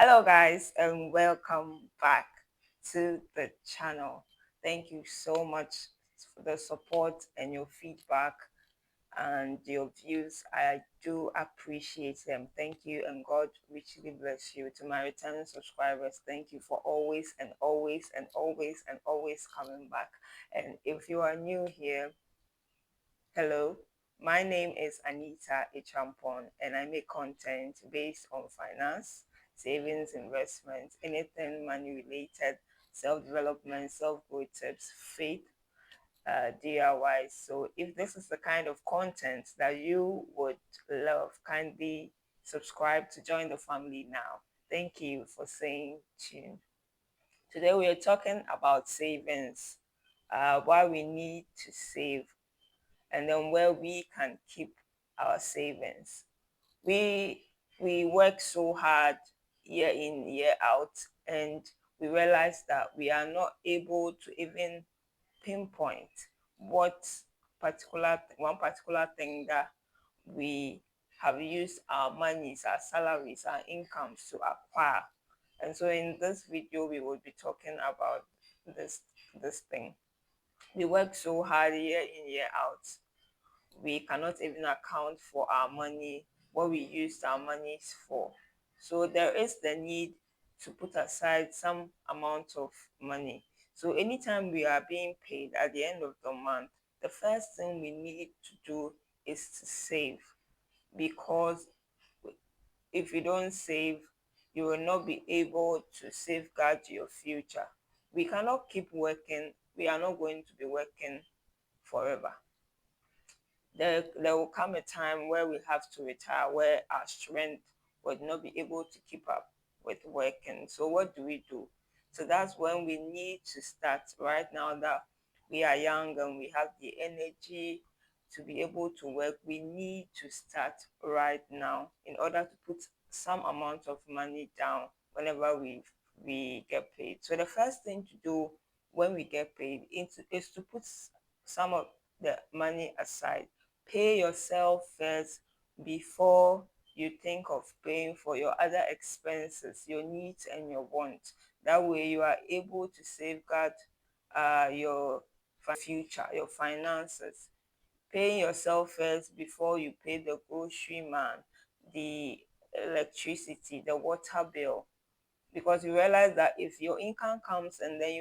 Hello, guys, and welcome back to the channel. Thank you so much for the support and your feedback and your views. I do appreciate them. Thank you, and God richly bless you. To my returning subscribers, thank you for always and always and always and always coming back. And if you are new here, hello, my name is Anita Echampon, and I make content based on finance, savings, investments, anything money related, self development, self growth tips, faith, DIY. So, if this is the kind of content that you would love, kindly subscribe to join the family now. Thank you for staying tuned. Today, we are talking about savings, why we need to save, and then where we can keep our savings. We we work so hard year in, year out, and we realize that we are not able to even pinpoint what one particular thing that we have used our monies, our salaries, our incomes to acquire. And so in this video we will be talking about this thing. We work so hard year in, year out, we cannot even account for our money, what we used our monies for. So there is the need to put aside some amount of money. So anytime we are being paid at the end of the month, the first thing we need to do is to save, because if you don't save, you will not be able to safeguard your future. We cannot keep working. We are not going to be working forever. There will come a time where we have to retire, where our strength would not be able to keep up with working. So what do we do? So that's when we need to start right now that we are young and we have the energy to be able to work. We need to start right now in order to put some amount of money down whenever we get paid. So the first thing to do when we get paid is to put some of the money aside. Pay yourself first before you think of paying for your other expenses, your needs and your wants. That way you are able to safeguard your future, your finances. Paying yourself first before you pay the grocery man, the electricity, the water bill, because you realize that if your income comes and then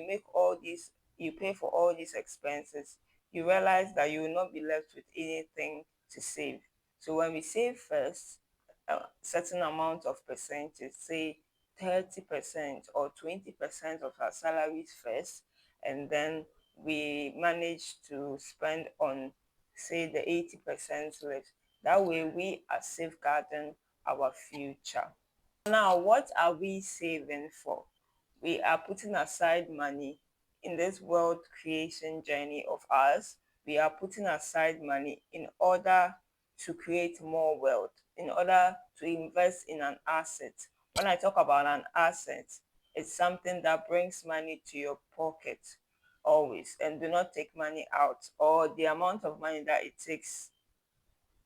you pay for all these expenses, you realize that you will not be left with anything to save. So when we save first, a certain amount of percentage, say 30% or 20% of our salaries first, and then we manage to spend on, say, the 80% left. That way we are safeguarding our future. Now, what are we saving for? We are putting aside money in this world creation journey of ours. We are putting aside money in order to create more wealth, in order to invest in an asset. When I talk about an asset, it's something that brings money to your pocket always, and do not take money out, or the amount of money that it takes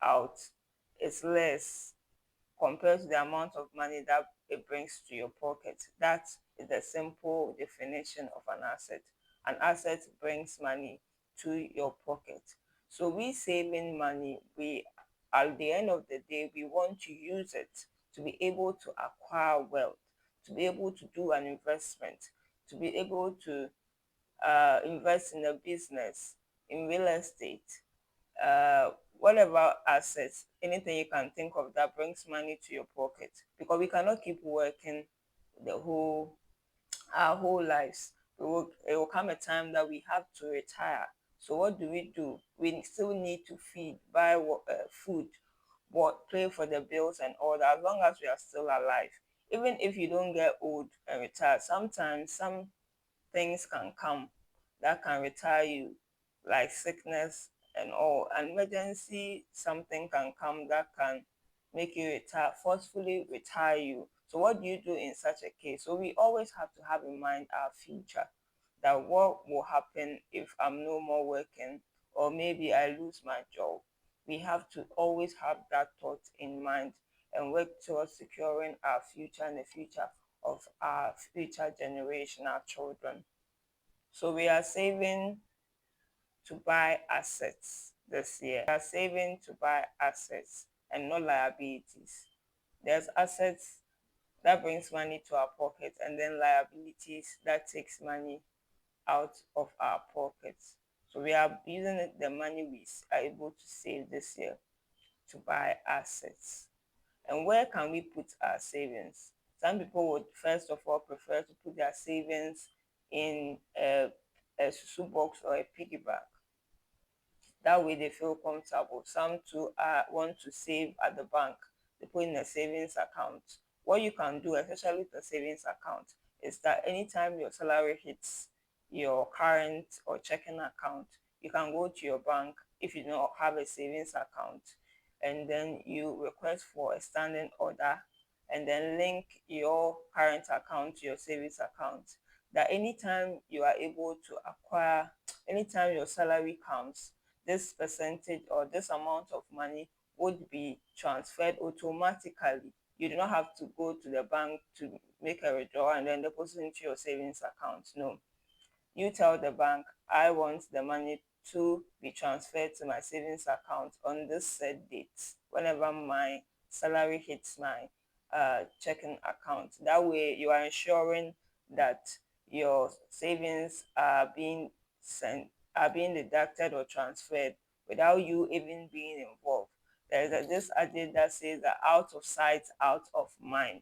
out is less compared to the amount of money that it brings to your pocket. That is the simple definition of an asset. An asset brings money to your pocket. So we saving money, we at the end of the day, we want to use it to be able to acquire wealth, to be able to do an investment, to be able to invest in a business, in real estate, uh, whatever assets, anything you can think of that brings money to your pocket. Because we cannot keep working the whole our whole lives. It will come a time that we have to retire. So what do? We still need to feed, buy food, what pay for the bills and all that. As long as we are still alive, even if you don't get old and retire, sometimes some things can come that can retire you, like sickness and all. An emergency, something can come that can make you retire, forcefully retire you. So what do you do in such a case? So we always have to have in mind our future, that what will happen if I'm no more working, or maybe I lose my job. We have to always have that thought in mind and work towards securing our future and the future of our future generation, our children. So we are saving to buy assets this year. We are saving to buy assets and not liabilities. There's assets that brings money to our pocket, and then liabilities that takes money out of our pockets. So we are using the money we are able to save this year to buy assets. And where can we put our savings? Some people would first of all prefer to put their savings in a susu box or a piggy bank. That way they feel comfortable. Some too want to save at the bank. They put in a savings account. What you can do, especially the savings account, is that anytime your salary hits your current or checking account, you can go to your bank if you don't have a savings account, and then you request for a standing order, and then link your current account to your savings account. That anytime you are able to acquire, anytime your salary comes, this percentage or this amount of money would be transferred automatically. You do not have to go to the bank to make a withdrawal and then deposit into your savings account. No, you tell the bank, I want the money to be transferred to my savings account on this set date whenever my salary hits my checking account. That way you are ensuring that your savings are being sent, are being deducted or transferred without you even being involved. There is this adage that says that out of sight, out of mind.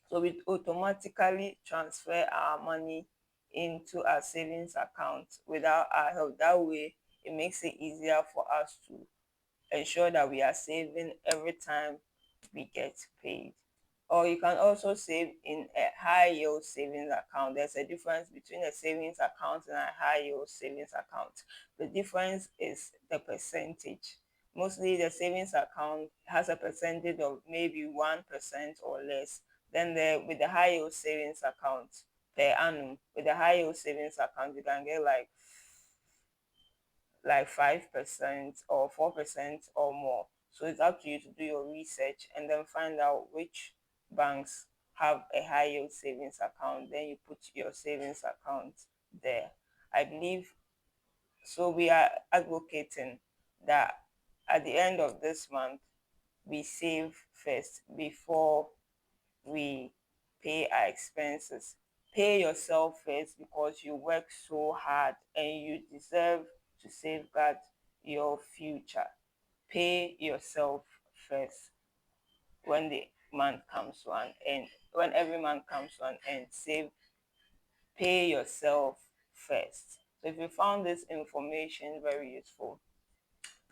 So we automatically transfer our money into our savings account without our help. That way, it makes it easier for us to ensure that we are saving every time we get paid. Or you can also save in a high yield savings account. There's a difference between a savings account and a high yield savings account. The difference is the percentage. Mostly the savings account has a percentage of maybe 1% or less. Then with the high yield savings account per annum, with the high yield savings account, you can get like 5% or 4% or more. So it's up to you to do your research and then find out which banks have a high yield savings account. Then you put your savings account there. I believe so. We are advocating that at the end of this month, we save first before we pay our expenses. Pay yourself first because you work so hard and you deserve to safeguard your future. Pay yourself first when the month comes to an end. When every month comes to an end, pay yourself first. So if you found this information very useful,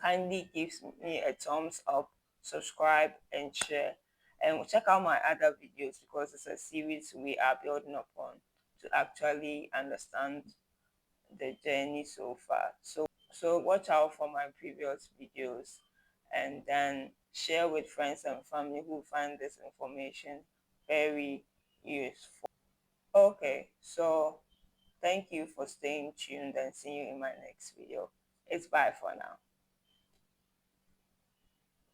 kindly give me a thumbs up, subscribe and share, and check out my other videos because it's a series we are building upon to actually understand the journey so far. So watch out for my previous videos and then share with friends and family who find this information very useful. Okay, so thank you for staying tuned and see you in my next video. It's bye for now.